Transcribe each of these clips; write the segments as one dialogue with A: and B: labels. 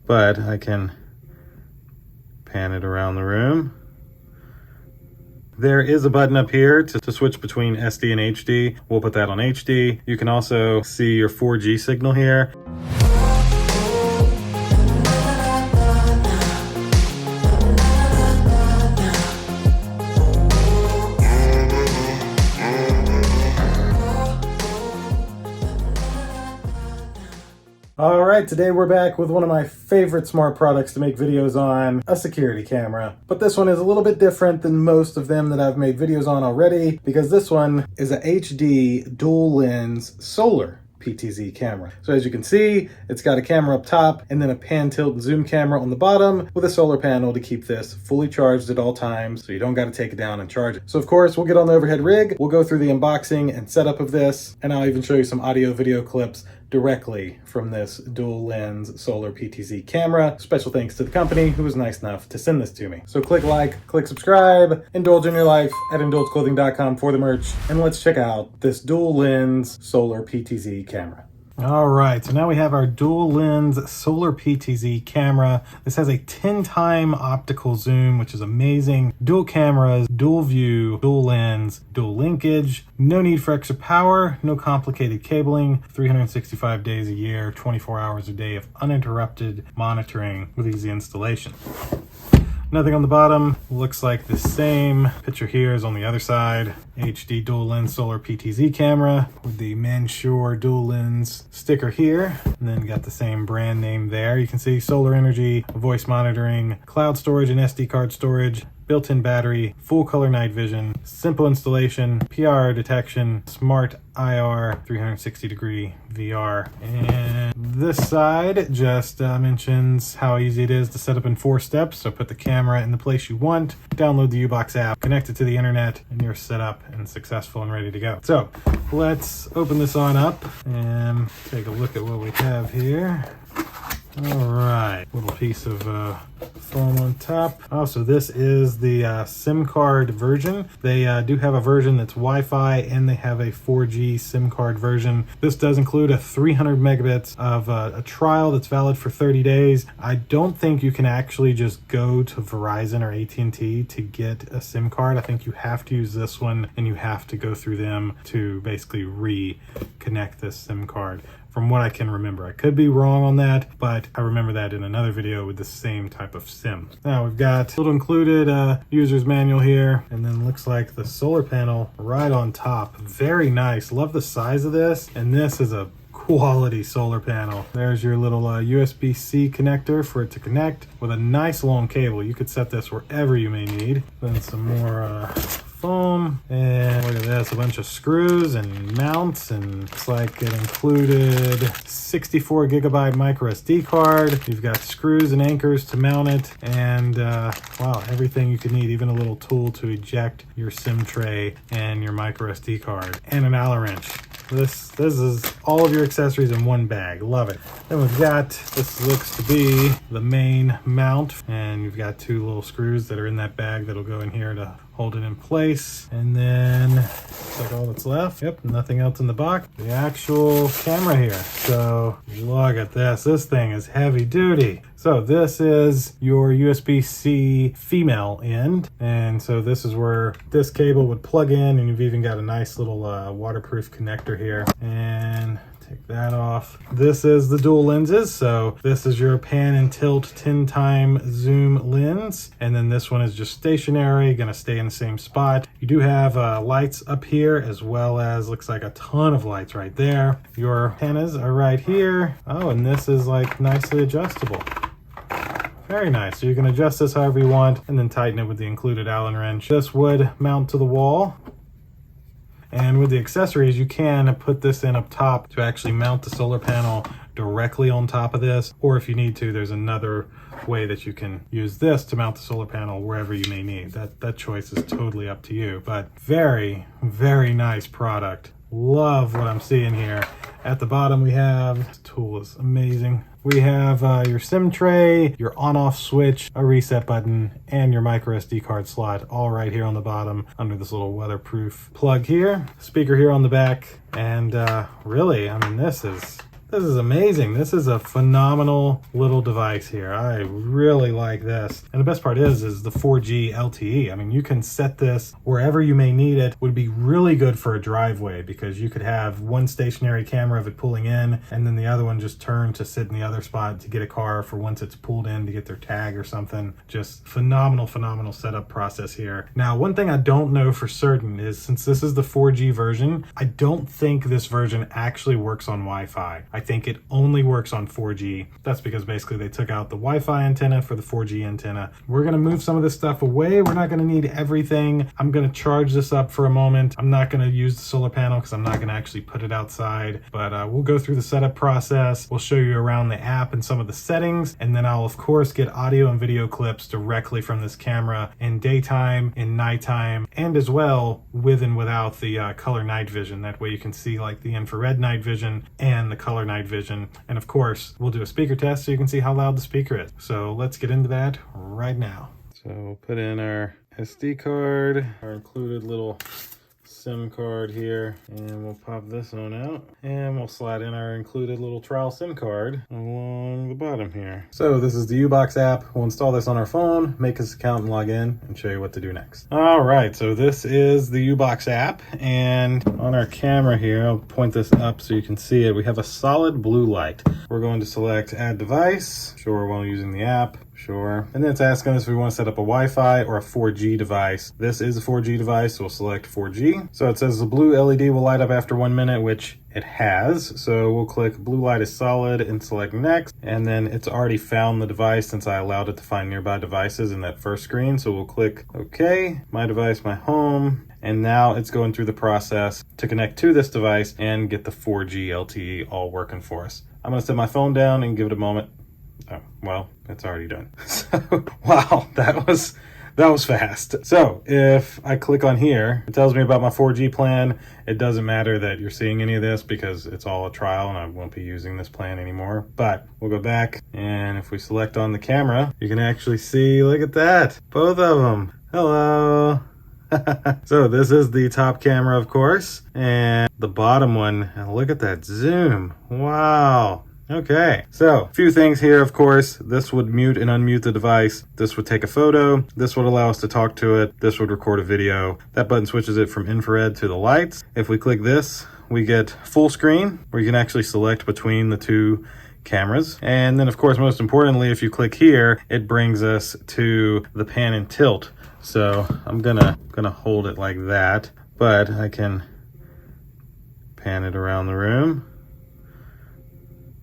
A: but I can pan it around the room. There is a button up here to switch between SD and HD. We'll put that on HD. You can also see your 4G signal here. All right, today we're back with one of my favorite smart products to make videos on, a security camera. But this one is a little bit different than most of them that I've made videos on already, because this one is a HD dual lens solar PTZ camera. So as you can see, it's got a camera up top and then a pan, tilt, and zoom camera on the bottom with a solar panel to keep this fully charged at all times, so you don't got to take it down and charge it. So of course, we'll get on the overhead rig, we'll go through the unboxing and setup of this, and I'll even show you some audio video clips directly from this dual lens solar PTZ camera. Special thanks to the company who was nice enough to send this to me. So click like, click subscribe, indulge in your life at indulgeclothing.com for the merch, and let's check out this dual lens solar PTZ camera. All right, so now we have our dual lens solar PTZ camera. This has a 10-time optical zoom, which is amazing. Dual cameras, dual view, dual lens, dual linkage. No need for extra power, no complicated cabling. 365 days a year, 24 hours a day of uninterrupted monitoring with easy installation. Nothing on the bottom, looks like the same. Picture here is on the other side. HD dual lens solar PTZ camera with the Manshur dual lens sticker here. And then got the same brand name there. You can see solar energy, voice monitoring, cloud storage and SD card storage, built-in battery, full color night vision, simple installation, PR detection, smart IR, 360-degree VR. And this side just mentions how easy it is to set up in 4 steps. So put the camera in the place you want, download the U-Box app, connect it to the internet, and you're set up and successful and ready to go. So let's open this on up and take a look at what we have here. All right, little piece of foam on top. Oh, so this is the SIM card version. They do have a version that's Wi-Fi, and they have a 4G SIM card version. This does include a 300 megabits of a trial that's valid for 30 days. I don't think you can actually just go to Verizon or AT&T to get a SIM card. I think you have to use this one, and you have to go through them to basically reconnect this SIM card. From what I can remember. I could be wrong on that, but I remember that in another video with the same type of SIM. Now we've got a little included user's manual here, and then looks like the solar panel right on top. Very nice. Love the size of this, and this is a quality solar panel. There's your little USB-C connector for it to connect with a nice long cable. You could set this wherever you may need. Then some more foam, and look at this, a bunch of screws and mounts, and it's like it included 64 gigabyte micro SD card. You've got screws and anchors to mount it, and wow, everything you could need, even a little tool to eject your SIM tray and your micro SD card, and an Allen wrench. This is all of your accessories in one bag. Love it. Then we've got, this looks to be the main mount, and you've got 2 little screws that are in that bag that'll go in here to hold it in place. And then looks like all that's left. Yep, nothing else in the box. The actual camera here. So look at this. This thing is heavy duty. So this is your USB-C female end. And so this is where this cable would plug in, and you've even got a nice little waterproof connector here. And take that off. This is the dual lenses. So this is your pan and tilt 10-time zoom lens. And then this one is just stationary, gonna stay in the same spot. You do have lights up here, as well as looks like a ton of lights right there. Your antennas are right here. Oh, and this is like nicely adjustable. Very nice. So you can adjust this however you want, and then tighten it with the included Allen wrench. This would mount to the wall. And with the accessories, you can put this in up top to actually mount the solar panel directly on top of this. Or if you need to, there's another way that you can use this to mount the solar panel wherever you may need. That choice is totally up to you. But very, very nice product. Love what I'm seeing here. At the bottom we have, this tool is amazing. We have your SIM tray, your on-off switch, a reset button, and your micro SD card slot, all right here on the bottom under this little weatherproof plug here. Speaker here on the back, and really, I mean, this is This is amazing. This is a phenomenal little device here. I really like this. And the best part is the 4G LTE. I mean, you can set this wherever you may need it. Would be really good for a driveway because you could have one stationary camera of it pulling in and then the other one just turn to sit in the other spot to get a car for once it's pulled in to get their tag or something. Just phenomenal setup process here. Now, one thing I don't know for certain is since this is the 4G version, I don't think this version actually works on Wi-Fi. I think it only works on 4G. That's because basically they took out the Wi-Fi antenna for the 4G antenna. We're gonna move some of this stuff away. We're not gonna need everything. I'm gonna charge this up for a moment. I'm not gonna use the solar panel because I'm not gonna actually put it outside, but we'll go through the setup process. We'll show you around the app and some of the settings, and then I'll of course get audio and video clips directly from this camera in daytime, in nighttime, and as well with and without the color night vision. That way you can see like the infrared night vision and the color night vision. And of course, we'll do a speaker test so you can see how loud the speaker is. So let's get into that right now. So we'll put in our SD card, our included little SIM card here, and we'll pop this one out and we'll slide in our included little trial SIM card along the bottom here. So this is the U-Box app. We'll install this on our phone, make us an account and log in and show you what to do next. All right, so this is the U-Box app, and on our camera here, I'll point this up so you can see it. We have a solid blue light. We're going to select add device, sure, while using the app. Sure. And then it's asking us if we want to set up a Wi-Fi or a 4G device. This is a 4G device, so we'll select 4G. So it says the blue LED will light up after 1 minute, which it has. So we'll click blue light is solid and select next. And then it's already found the device since I allowed it to find nearby devices in that first screen. So we'll click OK, my device, my home. And now it's going through the process to connect to this device and get the 4G LTE all working for us. I'm going to set my phone down and give it a moment. Oh, well, it's already done. So, wow, that was fast. So if I click on here, it tells me about my 4G plan. It doesn't matter that you're seeing any of this because it's all a trial and I won't be using this plan anymore. But we'll go back, and if we select on the camera, you can actually see, look at that, both of them. Hello. So this is the top camera, of course, and the bottom one, look at that zoom. Wow. Okay, so a few things here, of course. This would mute and unmute the device. This would take a photo. This would allow us to talk to it. This would record a video. That button switches it from infrared to the lights. If we click this, we get full screen where you can actually select between the two cameras. And then of course, most importantly, if you click here, it brings us to the pan and tilt. So I'm gonna hold it like that, but I can pan it around the room.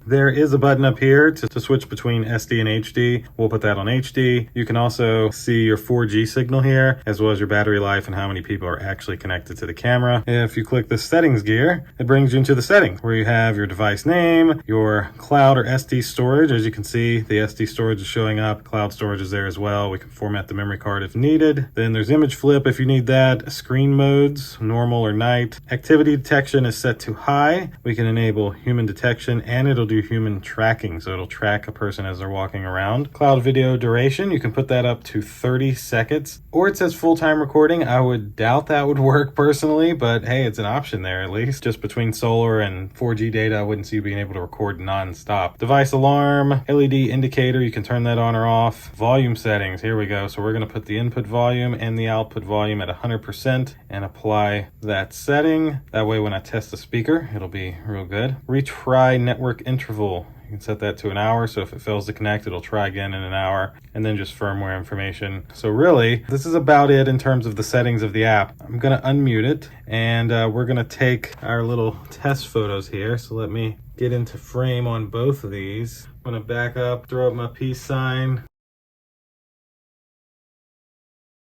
A: There is a button up here to switch between SD and HD. We'll put that on HD. You can also see your 4G signal here, as well as your battery life and how many people are actually connected to the camera. If you click the settings gear, it brings you into the settings where you have your device name, your cloud or SD storage. As you can see, the SD storage is showing up. Cloud storage is there as well. We can format the memory card if needed. Then there's image flip if you need that. Screen modes, normal or night. Activity detection is set to high. We can enable human detection, and it'll do human tracking, so it'll track a person as they're walking around. Cloud video duration, you can put that up to 30 seconds, or it says full-time recording. I would doubt that would work personally, but hey, it's an option there at least. Just between solar and 4G data, I wouldn't see you being able to record non-stop. Device alarm, LED indicator, you can turn that on or off. Volume settings, here we go. So we're going to put the input volume and the output volume at 100% and apply that setting. That way when I test the speaker, it'll be real good. Retry network interval. You can set that to an hour, so if it fails to connect, it'll try again in an hour, and then just firmware information. So really, this is about it in terms of the settings of the app. I'm gonna unmute it, and we're gonna take our little test photos here. So let me get into frame on both of these. I'm gonna back up, throw up my peace sign.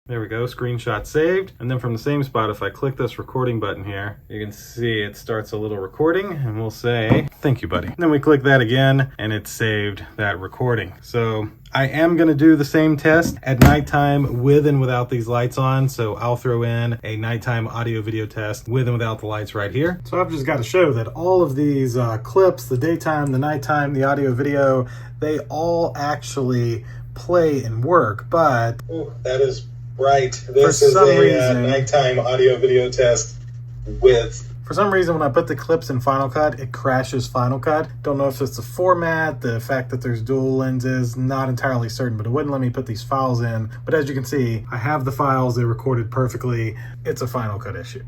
A: There we go, screenshot saved. And then from the same spot, if I click this recording button here, you can see it starts a little recording, and we'll say, thank you, buddy. And then we click that again, and it saved that recording. So I am gonna do the same test at nighttime with and without these lights on. So I'll throw in a nighttime audio video test with and without the lights right here. So I've just gotta show that all of these clips, the daytime, the nighttime, the audio video, they all actually play and work, but
B: that is right. This is a nighttime audio video test with
A: For some reason, when I put the clips in Final Cut, it crashes Final Cut. Don't know if it's the format, the fact that there's dual lenses, not entirely certain, but it wouldn't let me put these files in. But as you can see, I have the files, they recorded perfectly. It's a Final Cut issue,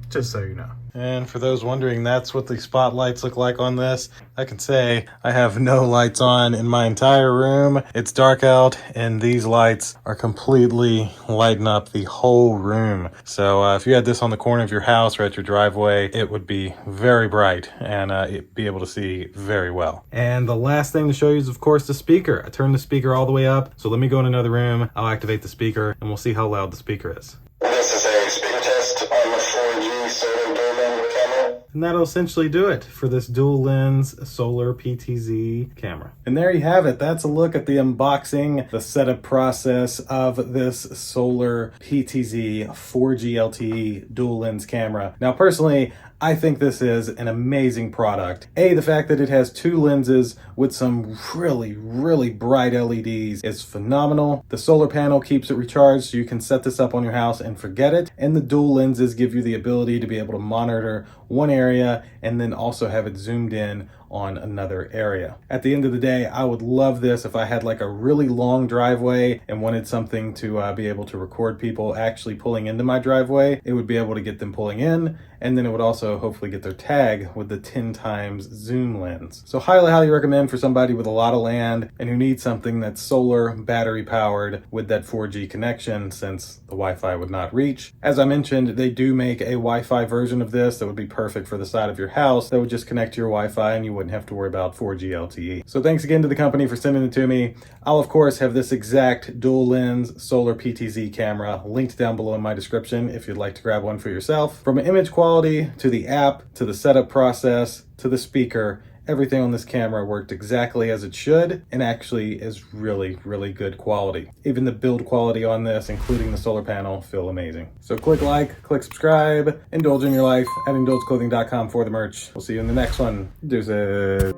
A: just so you know. And for those wondering, that's what the spotlights look like on this. I can say I have no lights on in my entire room. It's dark out, and these lights are completely lighting up the whole room. So if you had this on the corner of your house or at your driveway, it would be very bright and it'd be able to see very well. And the last thing to show you is, of course, the speaker. I turned the speaker all the way up. So let me go in another room. I'll activate the speaker, and we'll see how loud the speaker is.
B: This is a speaker test on the 4G solar dual lens camera.
A: And that'll essentially do it for this dual lens solar PTZ camera. And there you have it. That's a look at the unboxing, the setup process of this solar PTZ 4G LTE dual lens camera. Now, personally, I think this is an amazing product. The fact that it has two lenses with some really bright LEDs is phenomenal. The solar panel keeps it recharged, so you can set this up on your house and forget it. And the dual lenses give you the ability to be able to monitor one area and then also have it zoomed in on another area. At the end of the day, I would love this if I had like a really long driveway and wanted something to be able to record people actually pulling into my driveway. It would be able to get them pulling in, and then it would also hopefully get their tag with the 10 times zoom lens. So highly recommend for somebody with a lot of land and who needs something that's solar battery powered with that 4G connection, since the Wi-Fi would not reach. As I mentioned, they do make a Wi-Fi version of this that would be perfect for the side of your house that would just connect to your Wi-Fi and you wouldn't have to worry about 4G LTE. So thanks again to the company for sending it to me. I'll of course have this exact dual lens solar PTZ camera linked down below in my description if you'd like to grab one for yourself. From image quality to the app to the setup process to the speaker, everything on this camera worked exactly as it should and actually is really good quality. Even the build quality on this, including the solar panel, feel amazing. So click like, click subscribe, indulge in your life at indulgeclothing.com for the merch. We'll see you in the next one. Deuces.